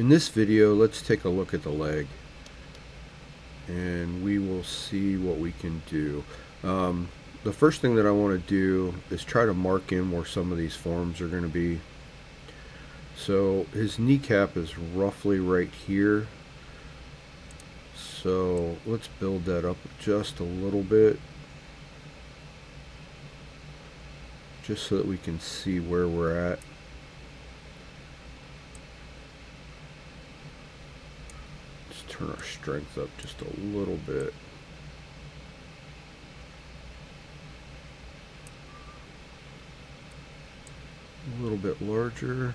In this video, let's take a look at the leg and we will see what we can do. The first thing that I want to do is try to mark in where some of these forms are going to be. So his kneecap is roughly right here. So let's build that up just a little bit, just so that we can see where we're at. Let's turn our strength up just a little bit. A little bit larger.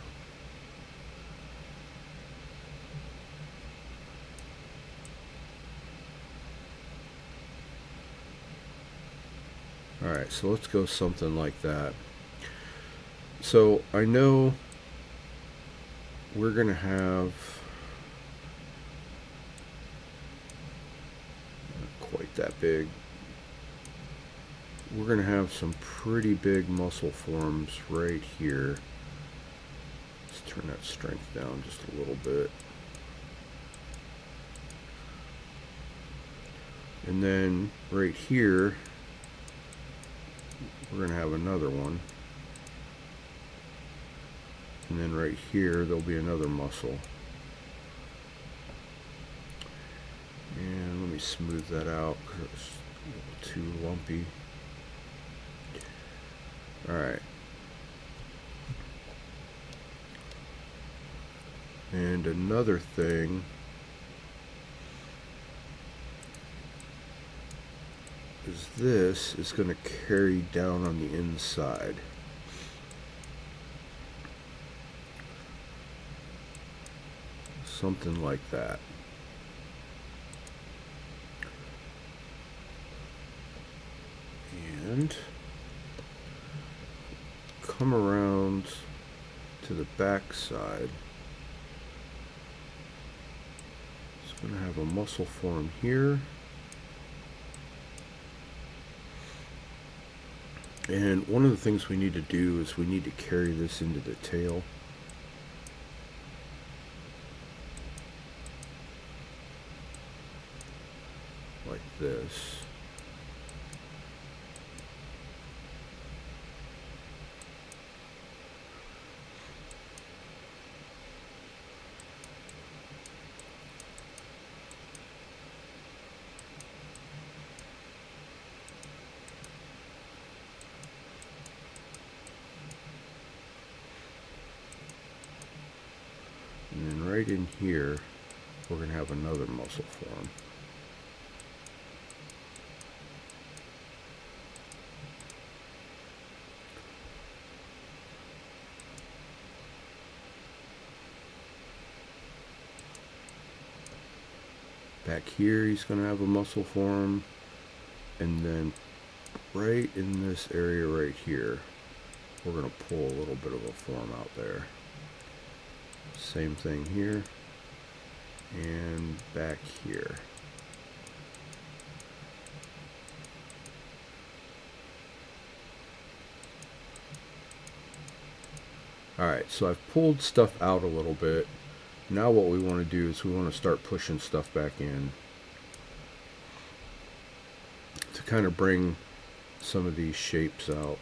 Alright, so let's go something like that. So I know we're going to have not quite that big. We're going to have some pretty big muscle forms right here. Let's turn that strength down just a little bit. And then right here, we're going to have another one. And then right here, there'll be another muscle. And let me smooth that out because it's a little too lumpy. Alright. And another thing is this is going to carry down on the inside. Something like that. And come around to the back side. It's going to have a muscle form here. And one of the things we need to do is we need to carry this into the tail. Like this. And then right in here, we're going to have another muscle form. Back here, he's going to have a muscle form. And then right in this area right here, we're going to pull a little bit of a form out there. Same thing here and back here. Alright, so I've pulled stuff out a little bit. Now what we want to do is we want to start pushing stuff back in to kind of bring some of these shapes out.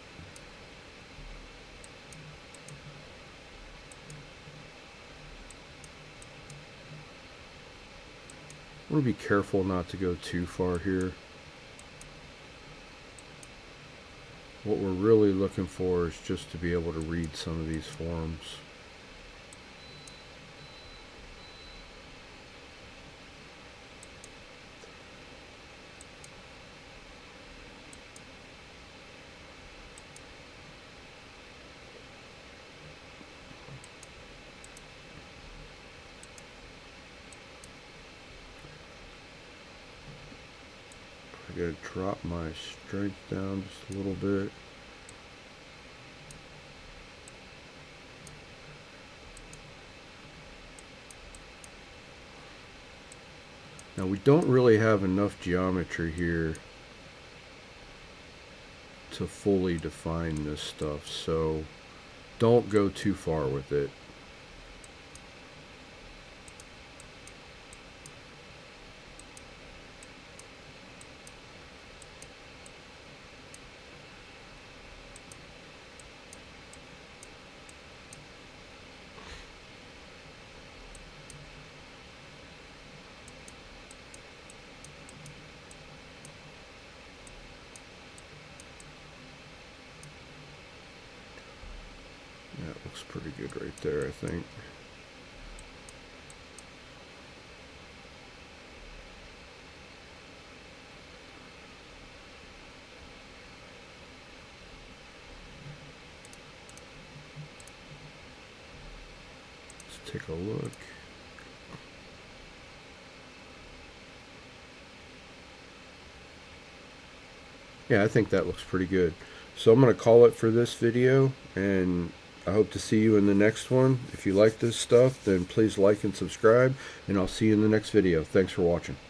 I want to be careful not to go too far here. What we're really looking for is just to be able to read some of these forms. I gotta drop my strength down just a little bit. Now we don't really have enough geometry here to fully define this stuff, so don't go too far with it. looks pretty good right there, I think. Let's take a look. Yeah, I think that looks pretty good. So I'm going to call it for this video, and I hope to see you in the next one. If you like this stuff, then please like and subscribe, and I'll see you in the next video. Thanks for watching.